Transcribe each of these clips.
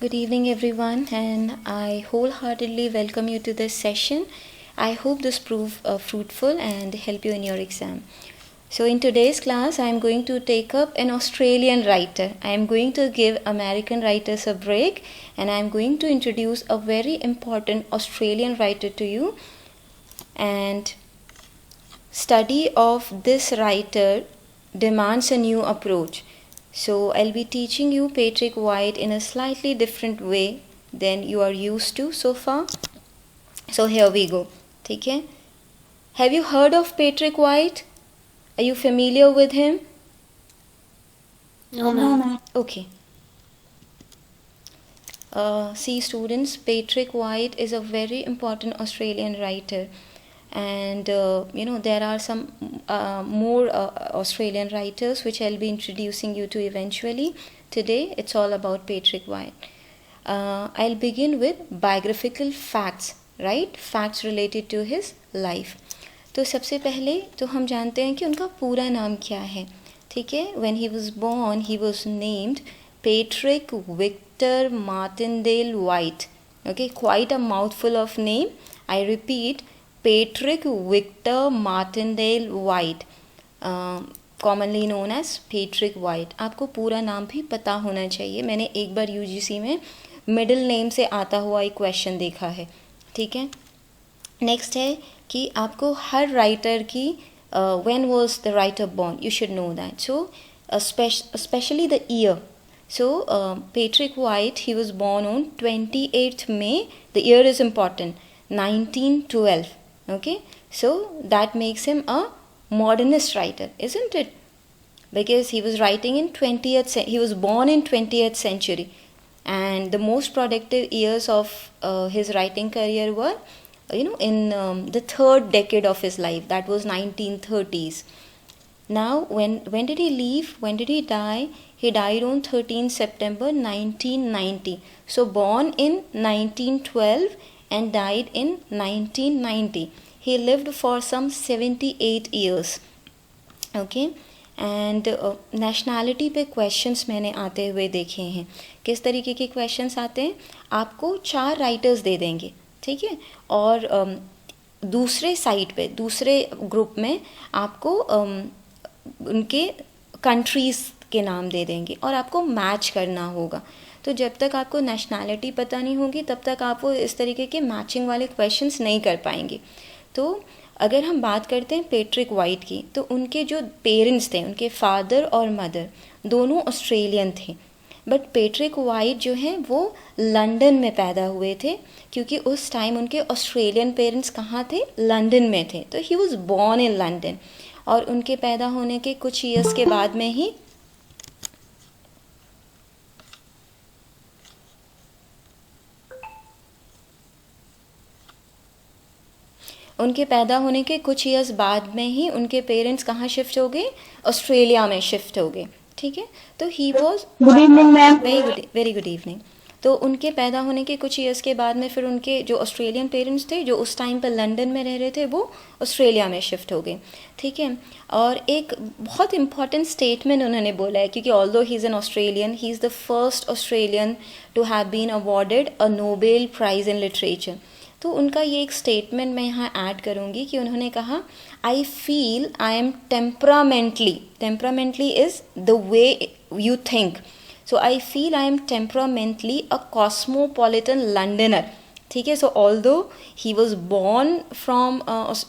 Good evening, everyone, and I wholeheartedly welcome you to this session. I hope this prove fruitful and help you in your exam. So, in today's class, I am going to take up an Australian writer. I am going to give American writers a break, and I am going to introduce a very important Australian writer to you. And study of this writer demands a new approach. So I'll be teaching you Patrick White in a slightly different way than you are used to so far. So here we go. Okay? Have you heard of Patrick White? Are you familiar with him? No, ma'am. Okay. See, students, Patrick White is a very important Australian writer, and there are some more Australian writers which I'll be introducing you to eventually. Today, it's all about Patrick White. I'll begin with biographical facts, right? Facts related to his life. तो सबसे पहले तो हम जानते हैं कि उनका पूरा नाम क्या है. ठीक है? When he was born, he was named Patrick Victor Martindale White. Okay, quite a mouthful of name. I repeat, Patrick Victor Martindale White, commonly known as Patrick White. आपको पूरा नाम भी पता होना चाहिए. मैंने एक बार UGC में मिडिल नेम से आता हुआ एक क्वेश्चन देखा है. ठीक है. नेक्स्ट है कि आपको हर राइटर की when was the writer born, you should know that. So especially the year. So Patrick White, he was born on 28th May. The year is important, 1912. Okay, so that makes him a modernist writer, isn't it? Because he was writing in 20th he was born in 20th century, and the most productive years of his writing career were in the third decade of his life. That was 1930s. Now when did he leave? When did he die? He died on 13 September 1990. So born in 1912 and died in 1990. He lived for some 78 years. Okay. And nationality पे questions मैंने आते हुए देखे हैं. किस तरीके के questions आते हैं? आपको 4 राइटर्स दे देंगे, ठीक है, और दूसरे साइड पे दूसरे ग्रुप में आपको उनके कंट्रीज़ के नाम दे देंगे और आपको मैच करना होगा. तो जब तक आपको नेशनैलिटी पता नहीं होगी तब तक आप वो इस तरीके के मैचिंग वाले क्वेश्चंस नहीं कर पाएंगे. तो अगर हम बात करते हैं पेट्रिक वाइट की, तो उनके जो पेरेंट्स थे, उनके फादर और मदर दोनों ऑस्ट्रेलियन थे. बट पेट्रिक वाइट जो हैं वो लंदन में पैदा हुए थे, क्योंकि उस टाइम उनके ऑस्ट्रेलियन पेरेंट्स कहाँ थे? लंदन में थे. तो he was born in London. और उनके पैदा होने के कुछ ईयर्स के बाद में ही उनके पैदा होने के कुछ ईयर्स बाद में ही उनके पेरेंट्स कहाँ शिफ्ट हो गए? ऑस्ट्रेलिया में शिफ्ट हो गए. ठीक है. तो he was good evening ma'am. Very good evening. तो उनके पैदा होने के कुछ ईयर्स के बाद में फिर उनके जो ऑस्ट्रेलियन पेरेंट्स थे, जो उस टाइम पर लंदन में रह रहे थे, वो ऑस्ट्रेलिया में शिफ्ट हो गए. ठीक है. और एक बहुत इंपॉर्टेंट स्टेटमेंट उन्होंने बोला है, क्योंकि although he is an Australian, he is the first Australian to have been awarded a Nobel prize in literature. तो उनका ये एक स्टेटमेंट मैं यहाँ ऐड करूँगी कि उन्होंने कहा, I feel I am temperamentally is the way you think. So I feel I am temperamentally a cosmopolitan Londoner. ठीक है. So although he was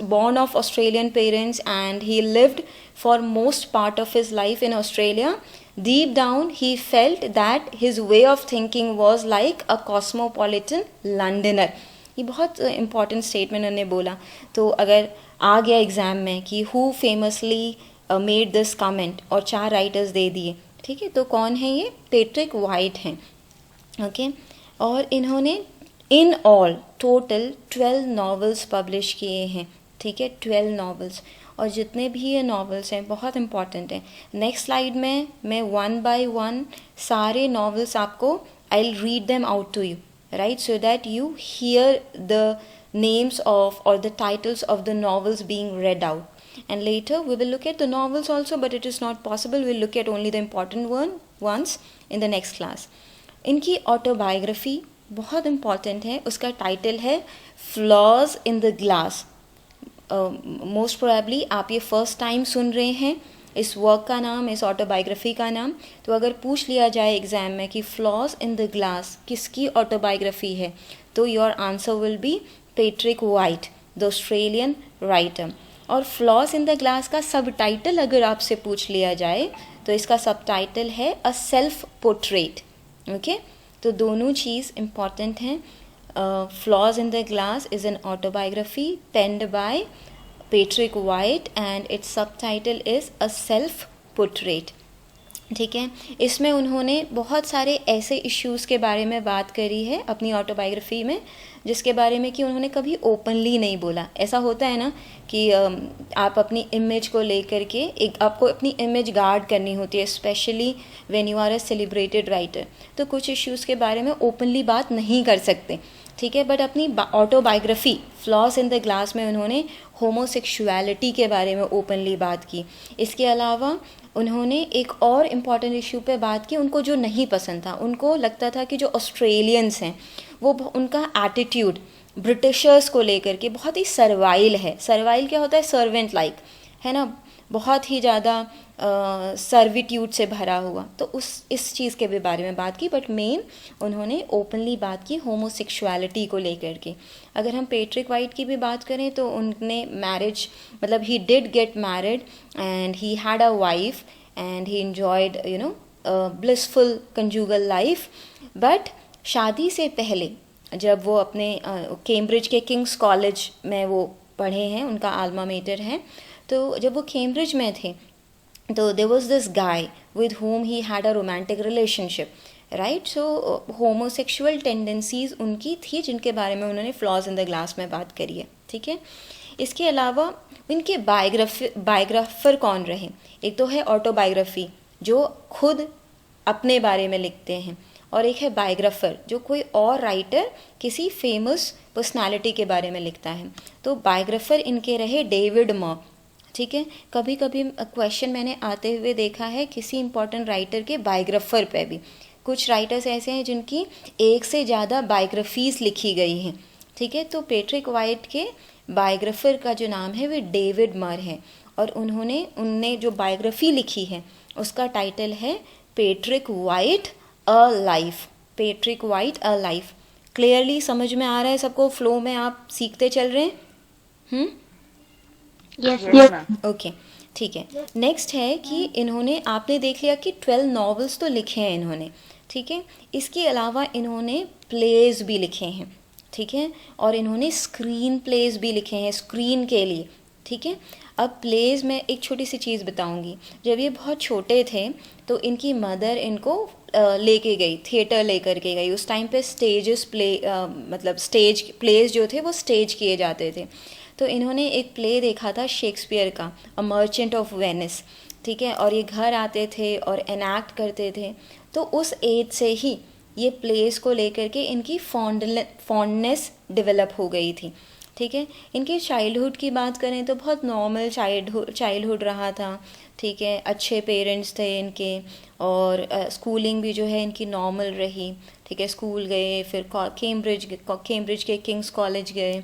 born of Australian parents and he lived for most part of his life in Australia, deep down he felt that his way of thinking was like a cosmopolitan Londoner. ये बहुत important statement उन्होंने बोला. तो अगर आ गया exam में कि who famously made this comment और 4 राइटर्स दे दिए, ठीक है, तो कौन है ये? पेट्रिक वाइट हैं. ओके. और इन्होंने in all total 12 novels publish किए हैं. ठीक है, 12 नॉवेल्स. और जितने भी ये नॉवेल्स हैं बहुत इंपॉर्टेंट हैं. नेक्स्ट स्लाइड में मैं 1 by 1 सारे नॉवेल्स आपको I will read them out to you, right, so that you hear the names of or the titles of the novels being read out. And later we will look at the novels also, but it is not possible. We'll look at only the important ones in the next class. इनकी autobiography बहुत important है, उसका title है flaws in the glass. Most probably आप ये first time सुन रहे हैं इस वर्क का नाम, इस ऑटोबायोग्राफी का नाम। तो अगर पूछ लिया जाए एग्ज़ाम में कि फ्लॉज इन द ग्लास किसकी ऑटोबायोग्राफी है, तो your answer will be Patrick white, the Australian writer. और फ्लॉज इन द ग्लास का सब टाइटल अगर आपसे पूछ लिया जाए तो इसका सब टाइटल है अ सेल्फ पोर्ट्रेट। ओके, तो दोनों चीज़ इम्पॉर्टेंट हैं। Flaws in the glass is an autobiography penned by Patrick White and its subtitle is a self portrait. ठीक है, इसमें उन्होंने बहुत सारे ऐसे इश्यूज़ के बारे में बात करी है अपनी ऑटोबायोग्राफी में जिसके बारे में कि उन्होंने कभी ओपनली नहीं बोला। ऐसा होता है ना कि आप अपनी इमेज को लेकर के आपको अपनी इमेज गार्ड करनी होती है, specially when you are a celebrated writer. तो कुछ इश्यूज़ के बारे में ओपनली बात नहीं कर सकते, ठीक है। बट अपनी autobiography flaws in the glass में उन्होंने होमोसेक्सुअलिटी के बारे में ओपनली बात की। इसके अलावा उन्होंने एक और इम्पॉर्टेंट इशू पे बात की, उनको जो नहीं पसंद था, उनको लगता था कि जो ऑस्ट्रेलियंस हैं वो उनका एटीट्यूड ब्रिटिशर्स को लेकर के बहुत ही सर्वाइल है। सर्वाइल क्या होता है? सर्वेंट लाइक, है ना, बहुत ही ज़्यादा सर्विट्यूड से भरा हुआ। तो इस चीज़ के भी बारे में बात की, बट मेन उन्होंने ओपनली बात की होमोसेक्सुअलिटी को लेकर के। अगर हम पैट्रिक वाइट की भी बात करें तो उनने मैरिज, मतलब he did get married and he had a wife and he enjoyed blissful conjugal life. But शादी से पहले जब वो अपने कैम्ब्रिज के किंग्स कॉलेज में वो पढ़े हैं, उनका आल्मा मेटर है, तो जब वो कैम्ब्रिज में थे तो there was this guy with whom he had a romantic relationship, right. So homosexual tendencies उनकी थी जिनके बारे में उन्होंने फ्लॉज इन द ग्लास में बात करी है, ठीक है। इसके अलावा इनके बायोग्राफर कौन रहे? एक तो है ऑटोबायोग्राफी जो खुद अपने बारे में लिखते हैं, और एक है बायोग्राफर जो कोई और राइटर किसी फेमस पर्सनालिटी के बारे में लिखता है। तो बायोग्राफर इनके रहे डेविड मॉ, ठीक है। कभी कभी क्वेश्चन मैंने आते हुए देखा है किसी इंपॉर्टेंट राइटर के बायोग्राफर पे भी। कुछ राइटर्स ऐसे हैं जिनकी एक से ज़्यादा बायोग्राफीज़ लिखी गई हैं, ठीक है। तो पैट्रिक वाइट के बायोग्राफर का जो नाम है वो डेविड मर है, और उनने जो बायोग्राफी लिखी है उसका टाइटल है Patrick white a life. Patrick white a life. Clearly समझ में आ रहा है सबको? फ्लो में आप सीखते चल रहे हैं? ओके, ठीक है। नेक्स्ट है कि इन्होंने, आपने देख लिया कि 12 नॉवेल्स तो लिखे हैं इन्होंने, ठीक है। इसके अलावा इन्होंने प्लेज भी लिखे हैं, ठीक है, और इन्होंने स्क्रीन प्लेज भी लिखे हैं स्क्रीन के लिए, ठीक है। अब प्लेज में एक छोटी सी चीज़ बताऊंगी। जब ये बहुत छोटे थे तो इनकी मदर इनको लेके गई, थिएटर लेकर के गई। उस टाइम पे स्टेजेस मतलब स्टेज प्लेज जो थे वो स्टेज किए जाते थे। तो इन्होंने एक प्ले देखा था शेक्सपियर का, अ मर्चेंट ऑफ वेनिस, ठीक है, और ये घर आते थे और एनैक्ट करते थे। तो उस एज से ही ये प्लेस को लेकर के इनकी फॉन्डनेस डेवलप हो गई थी, ठीक है। इनके चाइल्डहुड की बात करें तो बहुत नॉर्मल चाइल्डहुड रहा था, ठीक है। अच्छे पेरेंट्स थे इनके, और स्कूलिंग भी जो है इनकी नॉर्मल रही, ठीक है। स्कूल गए, फिर कैम्ब्रिज के किंग्स कॉलेज गए।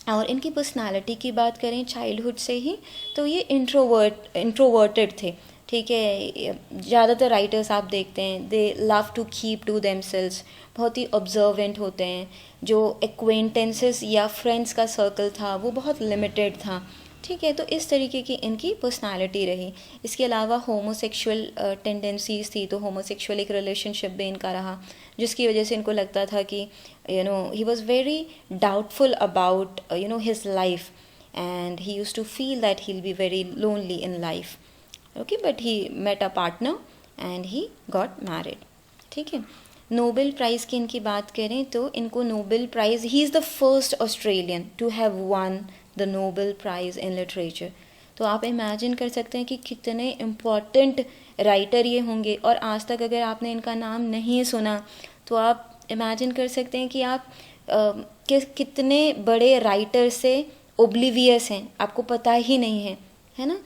और इनकी पर्सनालिटी की बात करें चाइल्डहुड से ही तो ये इंट्रोवर्टेड थे, ठीक है। ज़्यादातर राइटर्स आप देखते हैं they love to keep to themselves, बहुत ही ऑब्जर्वेंट होते हैं। जो एक्वेंटेंसेस या फ्रेंड्स का सर्कल था वो बहुत लिमिटेड था, ठीक है। तो इस तरीके की इनकी पर्सनालिटी रही। इसके अलावा होमोसेक्सुअल टेंडेंसीज थी, तो होमोसेक्सुअल एक रिलेशनशिप भी इनका रहा, जिसकी वजह से इनको लगता था कि he was very doubtful about his life, and he used to feel that he'll be very lonely in life, okay, but he met a partner and he got married, ठीक है। नोबेल प्राइज़ की इनकी बात करें तो इनको Nobel prize, he is the first Australian to have won the Nobel prize in literature. तो आप इमेजिन कर सकते हैं कि कितने इम्पॉर्टेंट राइटर ये होंगे, और आज तक अगर आपने इनका नाम नहीं सुना तो आप इमेजिन कर सकते हैं कि आप कितने बड़े राइटर से ओब्लिवियस हैं, आपको पता ही नहीं है ना।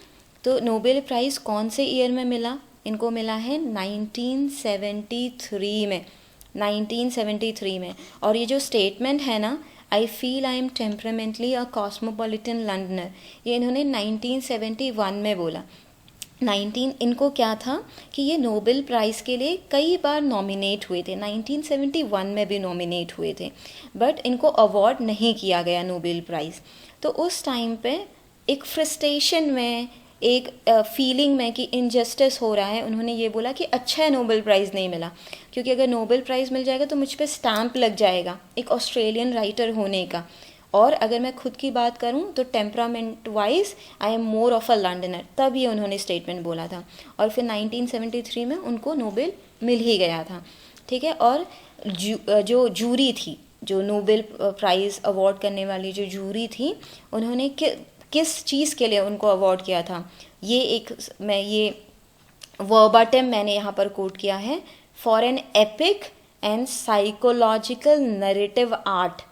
तो नोबेल प्राइज़ कौन से ईयर में मिला? इनको मिला है 1973 में, 1973 में। और ये जो स्टेटमेंट है ना, I feel I am temperamentally a cosmopolitan Londoner, ये इन्होंने 1971 में बोला। इनको क्या था कि ये नोबेल प्राइज़ के लिए कई बार नॉमिनेट हुए थे, 1971 में भी नॉमिनेट हुए थे, बट इनको अवार्ड नहीं किया गया नोबेल प्राइज़। तो उस टाइम पे एक फ्रस्ट्रेशन में, एक फीलिंग में कि इनजस्टिस हो रहा है, उन्होंने ये बोला कि अच्छा है नोबेल प्राइज़ नहीं मिला, क्योंकि अगर नोबेल प्राइज़ मिल जाएगा तो मुझ पर स्टैम्प लग जाएगा एक ऑस्ट्रेलियन राइटर होने का। और अगर मैं खुद की बात करूं तो temperament wise I am more of a Londoner, तब ये उन्होंने स्टेटमेंट बोला था। और फिर 1973 में उनको नोबेल मिल ही गया था, ठीक है। और जो जूरी थी, जो नोबेल प्राइज़ अवार्ड करने वाली जो जूरी थी, उन्होंने किस चीज़ के लिए उनको अवार्ड किया था, ये वर्बाटिम मैंने यहाँ पर कोट किया है, for an epic and psychological narrative art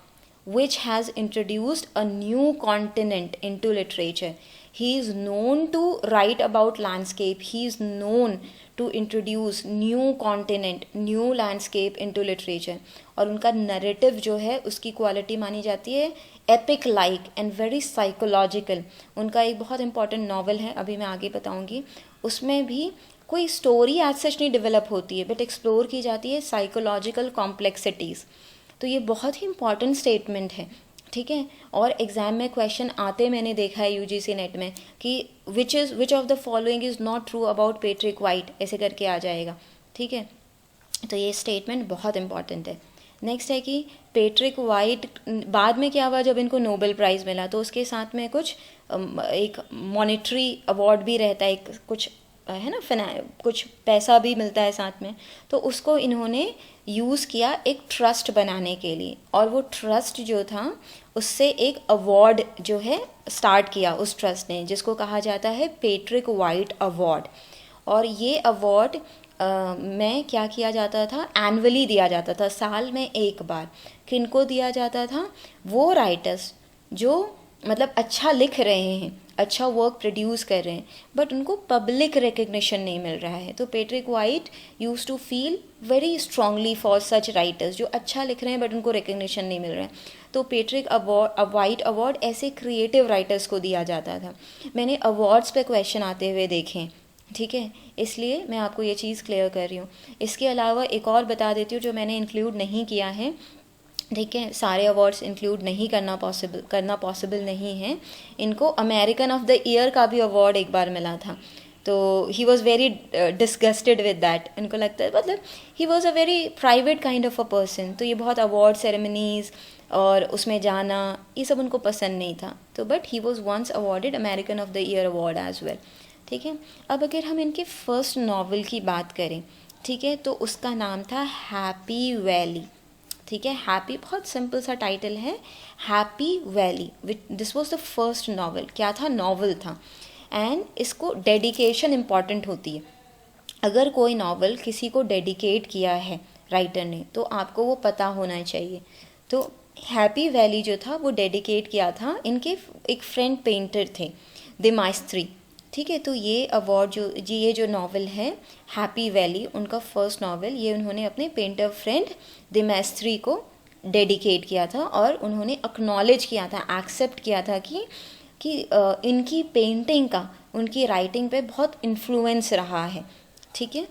which has introduced a new continent into literature. He is known to write about landscape. He is known to introduce new continent, new landscape into literature. और उनका narrative जो है उसकी quality मानी जाती है epic like and very psychological. उनका एक बहुत important novel है, अभी मैं आगे बताऊंगी, उसमें भी कोई स्टोरी आज सच नहीं डेवलप होती है, बट एक्सप्लोर की जाती है साइकोलॉजिकल कॉम्प्लेक्सिटीज़। तो ये बहुत ही इंपॉर्टेंट स्टेटमेंट है, ठीक है। और एग्ज़ाम में क्वेश्चन आते मैंने देखा है यूजीसी नेट में कि which of the following is not true about Patrick white, ऐसे करके आ जाएगा, ठीक है। तो ये स्टेटमेंट बहुत इंपॉर्टेंट है। नेक्स्ट है कि पैट्रिक वाइट, बाद में क्या हुआ जब इनको नोबेल प्राइज़ मिला तो उसके साथ में कुछ एक मॉनेटरी अवार्ड भी रहता है, एक कुछ है ना, कुछ पैसा भी मिलता है साथ में। तो उसको इन्होंने यूज़ किया एक ट्रस्ट बनाने के लिए, और वो ट्रस्ट जो था उससे एक अवार्ड जो है स्टार्ट किया उस ट्रस्ट ने, जिसको कहा जाता है पैट्रिक वाइट अवार्ड। और ये अवार्ड में क्या किया जाता था, एनुअली दिया जाता था, साल में एक बार। किनको दिया जाता था, वो राइटर्स जो मतलब अच्छा लिख रहे हैं, अच्छा वर्क प्रोड्यूस कर रहे हैं, बट उनको पब्लिक रिकग्निशन नहीं मिल रहा है। तो Patrick White used to feel very strongly for such writers जो अच्छा लिख रहे हैं बट उनको रिकग्निशन नहीं मिल रहा है। तो पैट्रिक वाइट अवार्ड ऐसे क्रिएटिव राइटर्स को दिया जाता था। मैंने अवार्ड्स पे क्वेश्चन आते हुए देखे हैं, ठीक है, इसलिए मैं आपको ये चीज़ क्लियर कर रही हूँ। इसके अलावा एक और बता देती हूँ जो मैंने इंक्लूड नहीं किया है, ठीक है, सारे अवार्ड्स इंक्लूड नहीं करना पॉसिबल नहीं है। इनको अमेरिकन ऑफ द ईयर का भी अवार्ड एक बार मिला था, तो he was very disgusted with that. इनको लगता है मतलब he was a very private kind of a person, तो ये बहुत अवार्ड सेरेमनीज़ और उसमें जाना ये सब उनको पसंद नहीं था। तो but he was once awarded American of the year award as well, ठीक है। अब अगर हम इनके फर्स्ट नावल की बात करें, ठीक है, तो उसका नाम था हैप्पी वैली, ठीक है। हैप्पी बहुत सिंपल सा टाइटल है, happy valley. This was the first novel. क्या था, नावल था। एंड इसको डेडिकेशन इम्पॉर्टेंट होती है। अगर कोई नावल किसी को डेडिकेट किया है राइटर ने तो आपको वो पता होना चाहिए। तो हैप्पी वैली जो था वो डेडिकेट किया था इनके एक फ्रेंड पेंटर थे, दे माइस्त्री, ठीक है। तो ये अवार्ड ये जो नावल है हैप्पी वैली, उनका फर्स्ट नावल, ये उन्होंने अपने पेंटर फ्रेंड द मैस्त्री को डेडिकेट किया था और उन्होंने एक्नॉलेज किया था, एक्सेप्ट किया था कि इनकी पेंटिंग का उनकी राइटिंग पे बहुत इन्फ्लुएंस रहा है, ठीक है।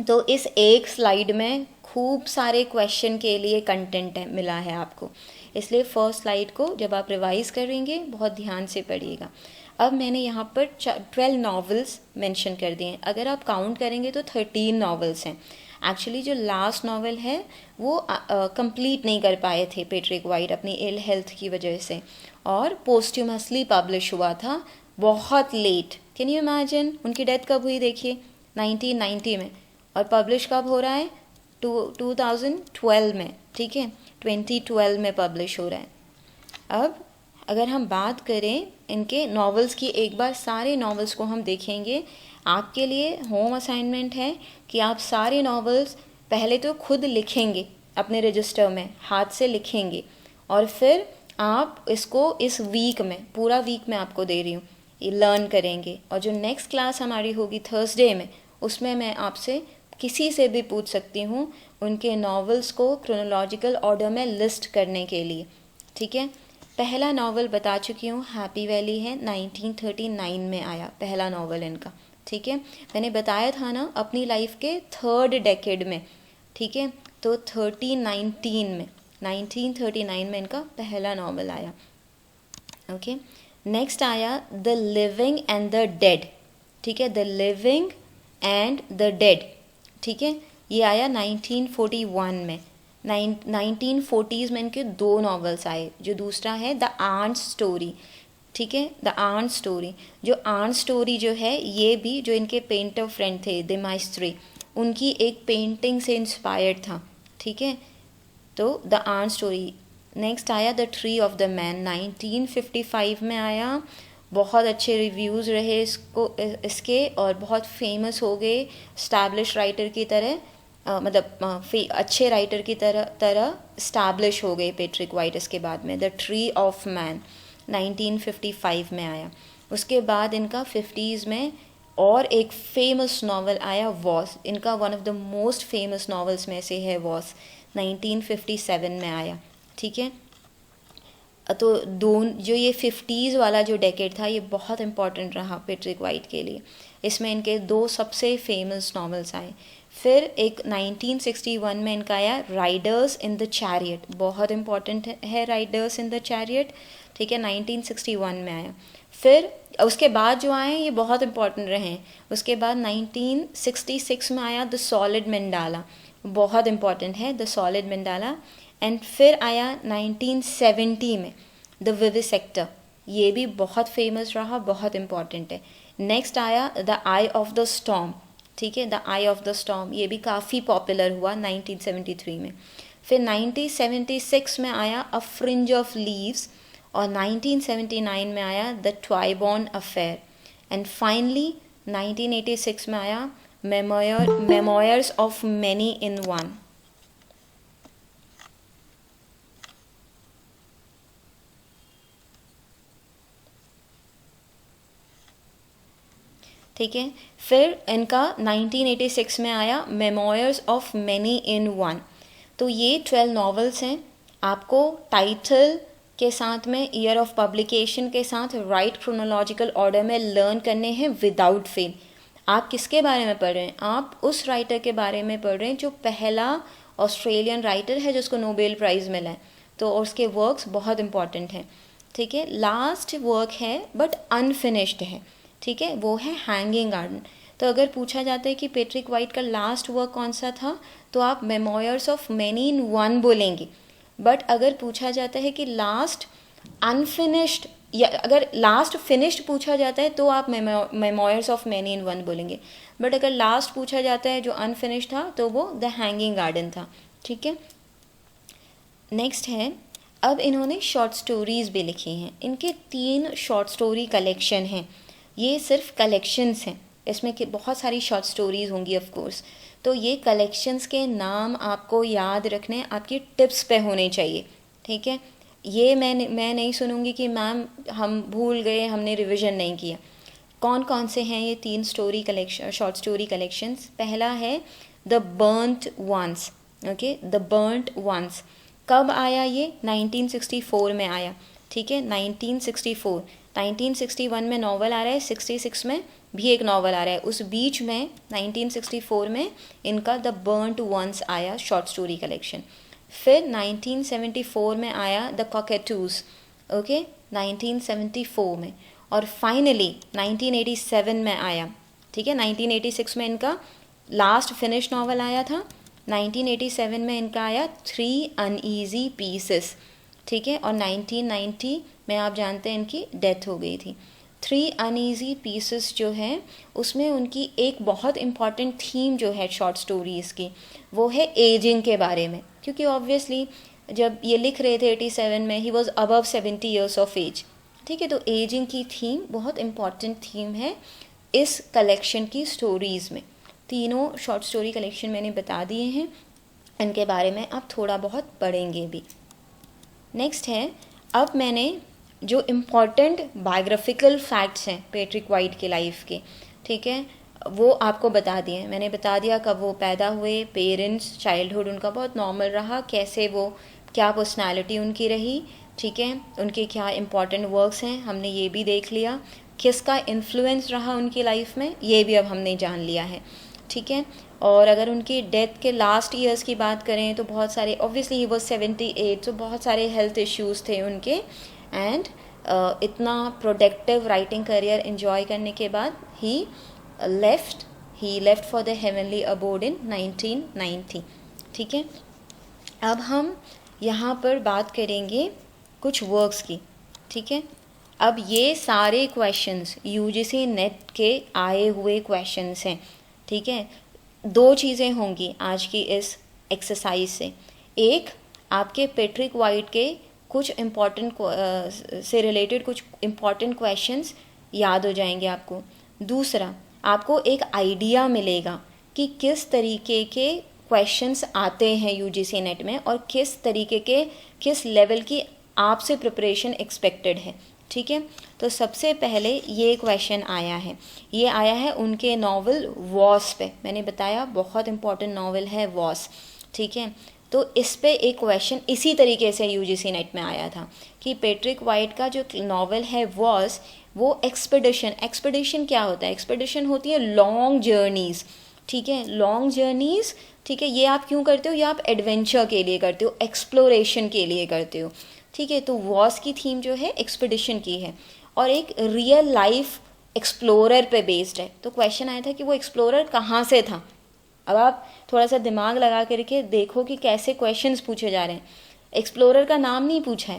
तो इस एक स्लाइड में खूब सारे क्वेश्चन के लिए कंटेंट मिला है आपको, इसलिए फर्स्ट स्लाइड को जब आप रिवाइज करेंगे बहुत ध्यान से पढ़िएगा। अब मैंने यहाँ पर 12 नॉवेल्स मेंशन कर दिए हैं। अगर आप काउंट करेंगे तो 13 नॉवेल्स हैं। एक्चुअली जो लास्ट नॉवेल है वो कंप्लीट नहीं कर पाए थे पैट्रिक वाइट अपनी इल हेल्थ की वजह से, और पोस्ट्यूमसली पब्लिश हुआ था बहुत लेट। कैन यू इमेजिन, उनकी डेथ कब हुई देखिए, 1990 में, और पब्लिश कब हो रहा है, 2012 में, ठीक है, 2012 में पब्लिश हो रहा है। अब अगर हम बात करें इनके नॉवेल्स की, एक बार सारे नॉवेल्स को हम देखेंगे। आपके लिए होम असाइनमेंट है कि आप सारे नॉवेल्स पहले तो खुद लिखेंगे अपने रजिस्टर में, हाथ से लिखेंगे, और फिर आप इसको इस वीक में, पूरा वीक में आपको दे रही हूँ, ये लर्न करेंगे। और जो नेक्स्ट क्लास हमारी होगी थर्सडे में, उसमें मैं आपसे किसी से भी पूछ सकती हूँ उनके नॉवेल्स को क्रोनोलॉजिकल ऑर्डर में लिस्ट करने के लिए, ठीक है। पहला नावल बता चुकी हूँ, हैप्पी वैली है, 1939 में आया पहला नावल इनका, ठीक है। मैंने बताया था ना अपनी लाइफ के 3rd डेकेड में, ठीक है, तो 1939 में इनका पहला नावल आया, ओके। नेक्स्ट आया the living and the dead, ठीक है, the living and the dead, ठीक है, ये आया 1941 में। 1940s में इनके 2 नॉवेल्स आए, जो दूसरा है द आर्ट स्टोरी, ठीक है, द आर्ट स्टोरी। जो आर्ट स्टोरी जो है ये भी जो इनके पेंटर फ्रेंड थे द माइस्ट्री, उनकी एक पेंटिंग से इंस्पायर्ड था, ठीक है, तो द आर्ट स्टोरी। नेक्स्ट आया the tree of the man, 1955 में आया, बहुत अच्छे रिव्यूज़ रहे इसके और बहुत फेमस हो गए, स्टैब्लिश राइटर की तरह, अच्छे राइटर की तरह स्टैब्लिश हो गए पेट्रिक वाइट इसके बाद में। द ट्री ऑफ मैन 1955 में आया। उसके बाद इनका 50s में और एक फेमस नावल आया वॉस, इनका one of the most famous novels में से है वॉस, 1957 में आया, ठीक है। तो जो ये 50s वाला जो डेकेड था ये बहुत इम्पॉर्टेंट रहा पेट्रिक वाइट के लिए, इसमें इनके 2 सबसे फेमस नावल्स आए। फिर एक 1961 में इनका आया राइडर्स इन द चैरियट, बहुत इम्पॉर्टेंट है राइडर्स इन द चैरियट, ठीक है, 1961 में आया। फिर उसके बाद जो आए ये बहुत इम्पॉर्टेंट रहे। उसके बाद 1966 में आया द सॉलिड मंडाला, बहुत इम्पॉर्टेंट है द सॉलिड मंडाला। एंड फिर आया 1970 में द विविसेक्टर, ये भी बहुत फेमस रहा, बहुत इम्पॉर्टेंट है। नेक्स्ट आया the I of the storm, ठीक है, the I of the storm, ये भी काफ़ी पॉपुलर हुआ 1973 में। फिर 1976 में आया अ फ्रिंज ऑफ लीव्स और 1979 में आया द ट्वाइबॉर्न अफेयर। एंड फाइनली 1986 में आया memoirs of many in one. ठीक है, फिर इनका 1986 में आया memoirs of many in one. तो ये 12 नॉवेल्स हैं। आपको टाइटल के साथ में ईयर ऑफ पब्लिकेशन के साथ राइट क्रोनोलॉजिकल ऑर्डर में लर्न करने हैं विदाउट फेल। आप किसके बारे में पढ़ रहे हैं? आप उस राइटर के बारे में पढ़ रहे हैं जो पहला ऑस्ट्रेलियन राइटर है जिसको नोबेल प्राइज़ मिला है, तो उसके वर्क्स बहुत इंपॉर्टेंट हैं। ठीक है, लास्ट वर्क है बट अनफिनिश्ड है, ठीक है, वो है हैंगिंग गार्डन। तो अगर पूछा जाता है कि पेट्रिक वाइट का लास्ट वर्क कौन सा था, तो आप memoirs of many in one बोलेंगे। बट अगर पूछा जाता है कि लास्ट अनफिनिश्ड या अगर लास्ट फिनिश्ड पूछा जाता है तो आप memoirs of many in one बोलेंगे। बट अगर लास्ट पूछा जाता है जो अनफिनिश्ड था तो वो द हैंगिंग गार्डन था। ठीक है, नेक्स्ट है, अब इन्होंने शॉर्ट स्टोरीज़ भी लिखी हैं। इनके 3 शॉर्ट स्टोरी कलेक्शन हैं। ये सिर्फ कलेक्शंस हैं, इसमें बहुत सारी शॉर्ट स्टोरीज़ होंगी ऑफ कोर्स। तो ये कलेक्शंस के नाम आपको याद रखने आपकी टिप्स पे होने चाहिए। ठीक है, ये मैं नहीं सुनूंगी कि मैम हम भूल गए, हमने रिवीजन नहीं किया। कौन कौन से हैं ये 3 story collection, short story collections? पहला है the burnt ones. Okay, the burnt ones कब आया? ये 1964 में आया। ठीक है, 1964। 1961 में नॉवल आ रहा है, 66 में भी एक नॉवल आ रहा है। उस बीच में 1964 में इनका द बर्न्ट वंस आया शॉर्ट स्टोरी कलेक्शन। फिर 1974 में आया द कॉकेटूज, ओके, 1974 में। और फाइनली 1987 में आया। ठीक है, 1986 में इनका लास्ट फिनिश नॉवल आया था। 1987 में इनका आया 3 अनईजी पीसेस। ठीक है, और 1990 में आप जानते हैं इनकी डेथ हो गई थी। 3 अनईजी पीसेस जो है उसमें उनकी एक बहुत इम्पॉर्टेंट थीम जो है शॉर्ट स्टोरीज़ की, वो है एजिंग के बारे में। क्योंकि ऑब्वियसली जब ये लिख रहे थे 87 में, he was above 70 years of age. ठीक है, तो एजिंग की थीम बहुत इम्पॉर्टेंट थीम है इस कलेक्शन की स्टोरीज़ में। तीनों शॉर्ट स्टोरी कलेक्शन मैंने बता दिए हैं, इनके बारे में आप थोड़ा बहुत पढ़ेंगे भी। नेक्स्ट है, अब मैंने जो इम्पॉर्टेंट बायोग्राफिकल फैक्ट्स हैं पेट्रिक वाइट के लाइफ के, ठीक है, वो आपको बता दिए, मैंने बता दिया कब वो पैदा हुए, पेरेंट्स, चाइल्डहुड उनका बहुत नॉर्मल रहा, कैसे वो, क्या पर्सनालिटी उनकी रही, ठीक है, उनके क्या इंपॉर्टेंट वर्क्स हैं हमने ये भी देख लिया, किसका इन्फ्लुएंस रहा उनकी लाइफ में ये भी अब हमने जान लिया है, ठीक है। और अगर उनकी डेथ के लास्ट ईयर्स की बात करें तो बहुत सारे, ऑब्वियसली ही वाज 78, तो बहुत सारे हेल्थ इश्यूज़ थे उनके, एंड इतना प्रोडक्टिव राइटिंग करियर एंजॉय करने के बाद ही left for the heavenly abode in 1990, ठीक है। अब हम यहाँ पर बात करेंगे कुछ वर्क्स की, ठीक है। अब ये सारे क्वेश्चंस यूजीसी नेट के आए हुए क्वेश्चंस हैं, ठीक है। दो चीज़ें होंगी आज की इस एक्सरसाइज से, एक आपके पैट्रिक वाइट के कुछ इम्पॉर्टेंट से रिलेटेड कुछ इम्पॉर्टेंट क्वेश्चंस याद हो जाएंगे आपको, दूसरा आपको एक आइडिया मिलेगा कि किस तरीके के क्वेश्चंस आते हैं यूजीसी नेट में और किस तरीके के, किस लेवल की आपसे प्रिपरेशन एक्सपेक्टेड है, ठीक है। तो सबसे पहले ये क्वेश्चन आया है, ये आया है उनके नावल वॉस पे, मैंने बताया बहुत इंपॉर्टेंट नावल है वॉस, ठीक है। तो इस पे एक क्वेश्चन इसी तरीके से यूजीसी नेट में आया था कि पैट्रिक वाइट का जो नावल है वॉस, वो एक्सपेडिशन क्या होता है, एक्सपेडिशन होती है लॉन्ग जर्नीज़, ठीक है, लॉन्ग जर्नीज़, ठीक है। ये आप क्यों करते हो, ये आप एडवेंचर के लिए करते हो, एक्सप्लोरेशन के लिए करते हो, ठीक है। तो वॉस की थीम जो है एक्सपेडिशन की है और एक रियल लाइफ एक्सप्लोरर पे बेस्ड है। तो क्वेश्चन आया था कि वो एक्सप्लोरर कहाँ से था। अब आप थोड़ा सा दिमाग लगा करके देखो कि कैसे क्वेश्चंस पूछे जा रहे हैं। एक्सप्लोरर का नाम नहीं पूछा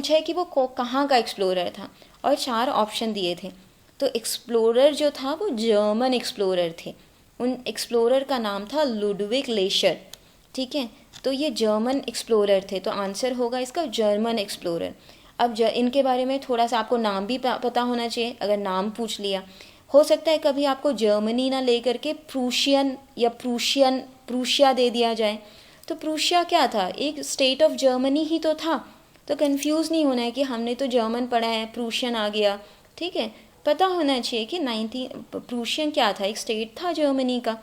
है कि वो कहाँ का एक्सप्लोरर था, और 4 ऑप्शन दिए थे। तो एक्सप्लोरर जो था वो जर्मन एक्सप्लोरर थे, उन एक्सप्लोरर का नाम था लुडविग लेशर, ठीक है। तो ये जर्मन एक्सप्लोरर थे, तो आंसर होगा इसका जर्मन एक्सप्लोरर। अब इनके बारे में थोड़ा सा आपको नाम भी पता होना चाहिए, अगर नाम पूछ लिया, हो सकता है कभी आपको जर्मनी ना लेकर के प्रूशियन या प्रूशिया दे दिया जाए। तो प्रूशिया क्या था, एक स्टेट ऑफ जर्मनी ही तो था, तो कंफ्यूज नहीं होना है कि हमने तो जर्मन पढ़ा है प्रूशियन आ गया, ठीक है। पता होना चाहिए कि प्रूशियन क्या था, एक स्टेट था जर्मनी का,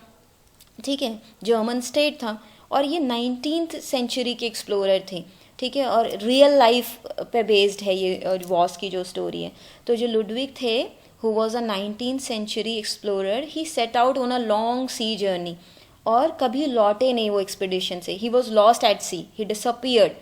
ठीक है, जर्मन स्टेट था, और ये 19th सेंचुरी के एक्सप्लोरर थे, ठीक है, और रियल लाइफ पे बेस्ड है ये वॉस की जो स्टोरी है। तो जो लुडविग थे, who was a 19th century explorer, he set out on a long sea journey, और कभी लौटे नहीं वो एक्सपीडिशन से, he was lost at sea, he disappeared,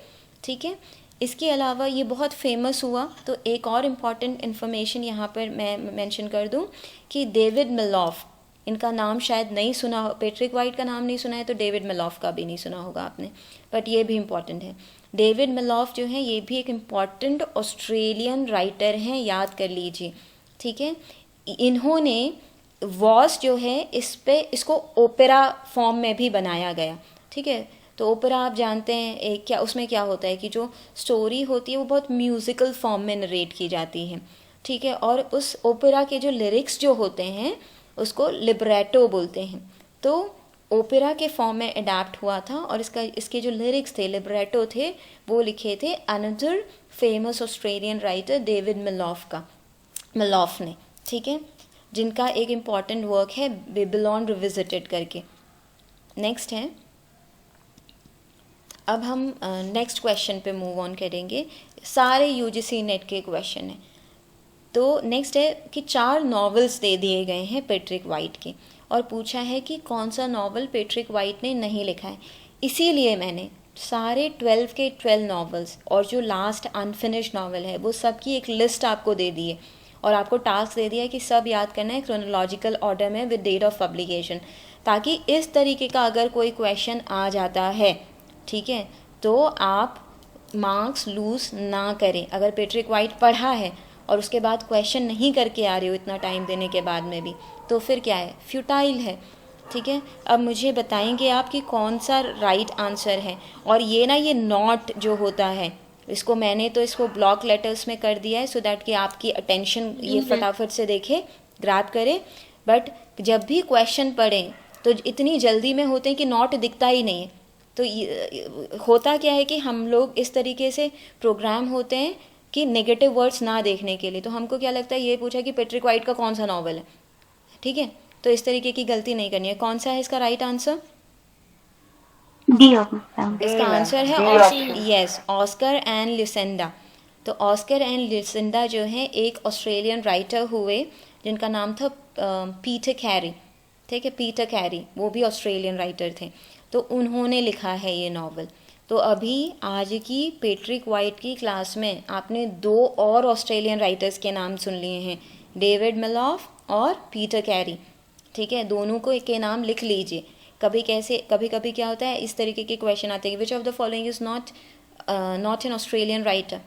ठीक है। इसके अलावा ये बहुत फेमस हुआ, तो एक और इम्पॉर्टेंट इन्फॉर्मेशन यहाँ पर मैं मेंशन कर दूँ कि डेविड मिलॉफ, इनका नाम शायद नहीं सुना हो, पैट्रिक वाइट का नाम नहीं सुना है तो डेविड मिलॉफ का भी नहीं सुना होगा आपने, बट ये भी इम्पॉर्टेंट है। डेविड मिलॉफ जो है ये भी एक इम्पॉर्टेंट ऑस्ट्रेलियन राइटर हैं, याद कर लीजिए, ठीक है। इन्होंने वॉस जो है इसको ओपेरा फॉर्म में भी बनाया गया, ठीक है। तो ओपेरा आप जानते हैं एक क्या, उसमें क्या होता है कि जो स्टोरी होती है वो बहुत म्यूज़िकल फॉर्म में नरेट की जाती है, ठीक है, और उस ओपेरा के जो लिरिक्स जो होते हैं उसको लिब्रेटो बोलते हैं। तो ओपेरा के फॉर्म में अडेप्ट हुआ था, और इसके जो लिरिक्स थे, लिब्रेटो थे, वो लिखे थे another famous Australian writer David Malouf ने, ठीक है, जिनका एक इम्पॉर्टेंट वर्क है बेबीलोन रिविजिटेड करके। नेक्स्ट है, अब हम नेक्स्ट क्वेश्चन पे मूव ऑन करेंगे, सारे यूजीसी नेट के क्वेश्चन हैं। तो नेक्स्ट है कि 4 नॉवेल्स दे दिए गए हैं पैट्रिक वाइट के, और पूछा है कि कौन सा नॉवल पैट्रिक वाइट ने नहीं लिखा है। इसीलिए मैंने सारे 12 के 12 नॉवेल्स और जो लास्ट अनफिनिश्ड नॉवल है वो सब की एक लिस्ट आपको दे दी है, और आपको टास्क दे दिया है कि सब याद करना है क्रोनोलॉजिकल ऑर्डर में विद डेट ऑफ पब्लिकेशन, ताकि इस तरीके का अगर कोई क्वेश्चन आ जाता है, ठीक है, तो आप मार्क्स लूज़ ना करें। अगर पैट्रिक वाइट पढ़ा है और उसके बाद क्वेश्चन नहीं करके आ रहे हो इतना टाइम देने के बाद में भी, तो फिर क्या है, फ्यूटाइल है, ठीक है। अब मुझे बताएंगे आप कि कौन सा राइट आंसर है। और ये नॉट जो होता है, इसको ब्लॉक लेटर्स में कर दिया है सो दैट कि आपकी अटेंशन ये फटाफट से देखे, ग्रैब करे। बट जब भी क्वेश्चन पढ़ें तो इतनी जल्दी में होते हैं कि नॉट दिखता ही नहीं है। तो होता क्या है कि हम लोग इस तरीके से प्रोग्राम होते हैं कि नेगेटिव वर्ड्स ना देखने के लिए। तो हमको क्या लगता है, ये पूछा कि पैट्रिक वाइट का कौन सा नॉवल है, ठीक है, तो इस तरीके की गलती नहीं करनी है। कौन सा है इसका राइट आंसर? D ma'am. इसका आंसर है यस, ऑस्कर एंड ल्यूसेंडा। तो ऑस्कर एंड ल्यूसेंडा जो है एक ऑस्ट्रेलियन राइटर हुए जिनका नाम था पीटर कैरी। ठीक है, पीटर कैरी वो भी ऑस्ट्रेलियन राइटर थे। तो उन्होंने लिखा है ये नावल। तो अभी आज की पैट्रिक वाइट की क्लास में आपने 2 और ऑस्ट्रेलियन राइटर्स के नाम सुन लिए हैं, डेविड मेलॉफ और पीटर कैरी। ठीक है, दोनों को के नाम लिख लीजिए। कभी कभी क्या होता है, इस तरीके के क्वेश्चन आते हैं, which of the following is not an Australian writer.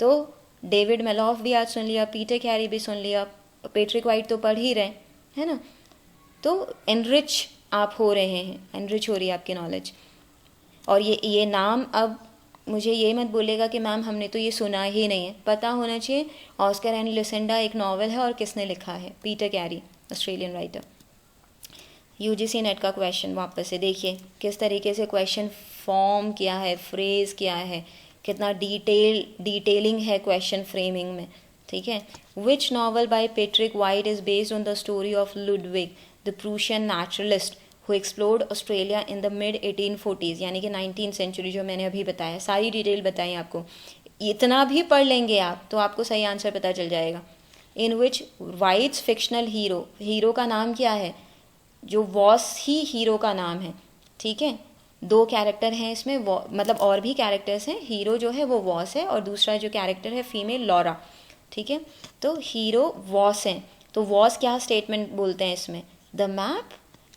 तो डेविड मेलॉफ भी आज सुन लिया, पीटर कैरी भी सुन लिया, पैट्रिक वाइट तो पढ़ ही रहे है ना। तो एनरिच आप हो रहे हैं, एनरिच हो रही है आपकी नॉलेज। और ये नाम अब मुझे ये मत बोलेगा कि मैम हमने तो ये सुना ही नहीं है, पता होना चाहिए। ऑस्कर एंड ल्यूसेंडा एक नावल है और किसने लिखा है? Peter carry, Australian writer. UGC net का क्वेश्चन वापस से देखिए किस तरीके से क्वेश्चन फॉर्म किया है, फ्रेज किया है, कितना डिटेलिंग है क्वेश्चन फ्रेमिंग में। ठीक है, which novel bye Patrick white is based on the story of Ludwig the Prussian naturalist who explored Australia in the mid 1840s, यानी कि 19th सेंचुरी, जो मैंने अभी बताया, सारी डिटेल बताई आपको। इतना भी पढ़ लेंगे आप तो आपको सही आंसर पता चल जाएगा। इन विच वाइट्स फिक्शनल हीरो का नाम क्या है? जो वॉस ही हीरो का नाम है। ठीक है, 2 कैरेक्टर हैं इसमें, मतलब और भी कैरेक्टर्स हैं। हीरो जो है वो वॉस है और दूसरा जो कैरेक्टर है फीमेल लॉरा। ठीक है, तो हीरो वॉस है। तो वॉस क्या स्टेटमेंट बोलते हैं इसमें? The map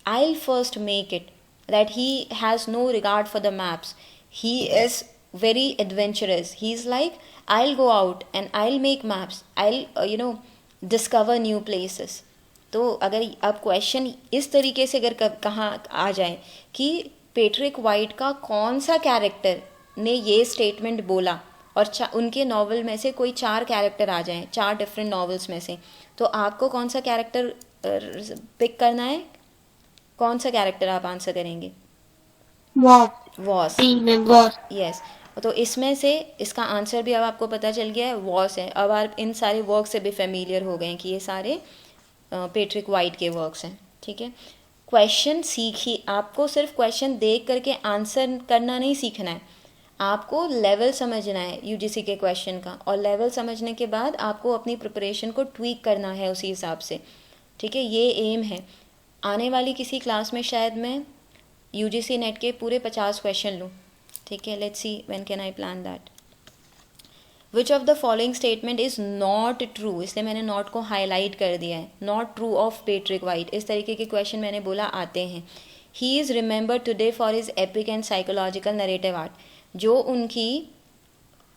I will first make it, that he has no regard for the maps, he is very adventurous, he's like I'll go out and I'll make maps, I'll discover new places। तो अगर अब question इस तरीके से अगर कहाँ आ जाए कि पैट्रिक वाइट का कौन सा कैरेक्टर ने ये स्टेटमेंट बोला, और उनके नावल में से कोई 4 कैरेक्टर आ जाएं, 4 डिफरेंट नॉवेल्स में से, तो आपको कौन सा कैरेक्टर पिक करना है? कौन सा कैरेक्टर आप आंसर करेंगे? वॉस। यस, तो इसमें से इसका आंसर भी अब आपको पता चल गया है, वॉस है। अब आप इन सारे वर्क से भी फेमिलियर हो गए हैं कि ये सारे पैट्रिक वाइट के वर्क्स हैं। ठीक है, क्वेश्चन सीखिए, आपको सिर्फ क्वेश्चन देख करके आंसर करना नहीं सीखना है, आपको लेवल समझना है यूजीसी के क्वेश्चन का, और लेवल समझने के बाद आपको अपनी प्रिपरेशन को ट्वीक करना है उसी हिसाब से। ठीक है, ये एम है। आने वाली किसी क्लास में शायद मैं यूजीसी नेट के पूरे 50 क्वेश्चन लूँ। ठीक है, let's see when can I plan that. Which of the following statement is not true, इसलिए मैंने नॉट को हाईलाइट कर दिया है। Not true of Patrick white, इस तरीके के क्वेश्चन मैंने बोला आते हैं। He is remembered today for his epic and psychological narrative art, जो उनकी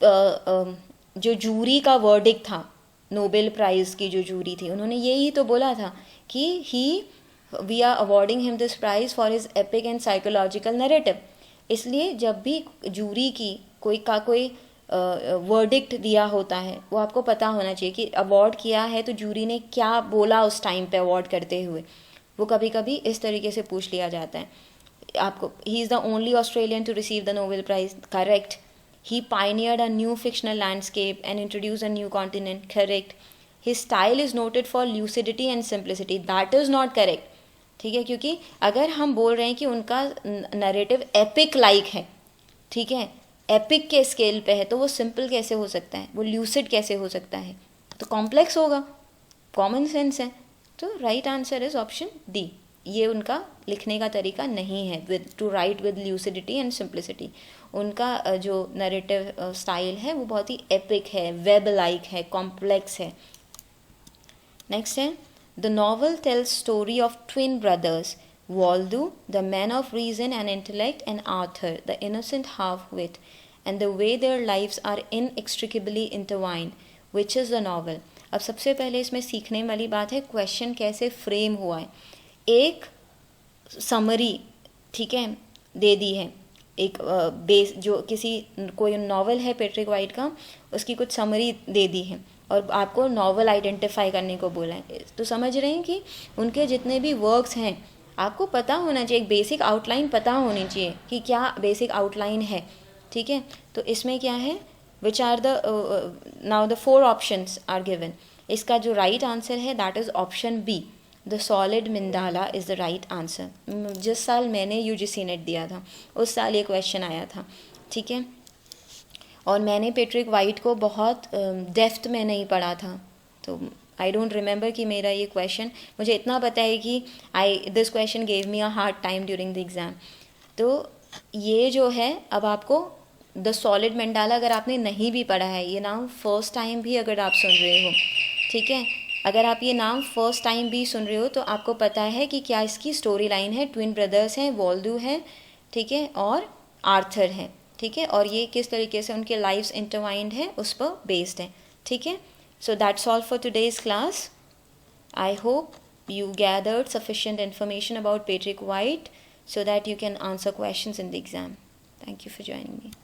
जो जूरी का वर्डिक्ट था, नोबेल प्राइज़ की जो जूरी थी, उन्होंने यही तो बोला था कि we are awarding him this prize for his epic and psychological narrative. इसलिए जब भी जूरी की कोई वर्डिक्ट दिया होता है, वो आपको पता होना चाहिए कि अवार्ड किया है तो जूरी ने क्या बोला उस टाइम पे अवार्ड करते हुए। वो कभी कभी इस तरीके से पूछ लिया जाता है आपको। He is the only Australian to receive the Nobel prize, correct. He pioneered a new fictional landscape and introduce a new continent, correct. His style is noted for lucidity and simplicity, that is not correct. ठीक है, क्योंकि अगर हम बोल रहे हैं कि उनका नरेटिव एपिक लाइक है, ठीक है, एपिक के स्केल पे है, तो वो सिंपल कैसे हो सकता है, वो ल्यूसिड कैसे हो सकता है? तो कॉम्प्लेक्स होगा, कॉमन सेंस है। तो right answer is option D. ये उनका लिखने का तरीका नहीं है, with to write with lucidity and simplicity. उनका जो नरेटिव स्टाइल है वो बहुत ही एपिक है, वेब लाइक है, कॉम्प्लेक्स है। नेक्स्ट है, the novel tells story of twin brothers, Waldo, the man of reason and intellect, and Arthur, the innocent half-wit, and the way their lives are inextricably intertwined. Which is the novel? अब सबसे पहले इसमें सीखने वाली बात है question कैसे frame हुआ है। एक समरी, ठीक है, दे दी है, एक बेस, जो किसी कोई नॉवल है पैट्रिक वाइट का, उसकी कुछ समरी दे दी है और आपको नॉवल आइडेंटिफाई करने को बोला है। तो समझ रहे हैं कि उनके जितने भी वर्क्स हैं आपको पता होना चाहिए, एक बेसिक आउटलाइन पता होनी चाहिए कि क्या बेसिक आउटलाइन है। ठीक है, तो इसमें क्या है, which are the now the 4 options are given. इसका जो राइट आंसर है that is option B, the solid mandala is the right answer. जिस साल मैंने यूजीसी नेट दिया था उस साल ये क्वेश्चन आया था, ठीक है। और मैंने पेट्रिक वाइट को बहुत डेफ्थ में नहीं पढ़ा था, तो आई डोंट रिमेंबर कि मेरा ये क्वेश्चन, मुझे इतना पता है कि this question gave me a hard time during the exam. तो ये जो है, अब आपको द सॉलिड मंडाला अगर आपने नहीं भी पढ़ा है, ये नाम फर्स्ट टाइम भी अगर आप सुन रहे हो, ठीक है, अगर आप ये नाम फर्स्ट टाइम भी सुन रहे हो तो आपको पता है कि क्या इसकी स्टोरी लाइन है। ट्विन ब्रदर्स हैं, वॉल्डू है, ठीक है, और आर्थर है, ठीक है, और ये किस तरीके से उनके लाइफ्स इंटरवाइंड है उस पर बेस्ड है, ठीक है। So that's all for today's class. I hope you gathered sufficient information about Patrick White so that you can answer questions in the exam. Thank you for joining me.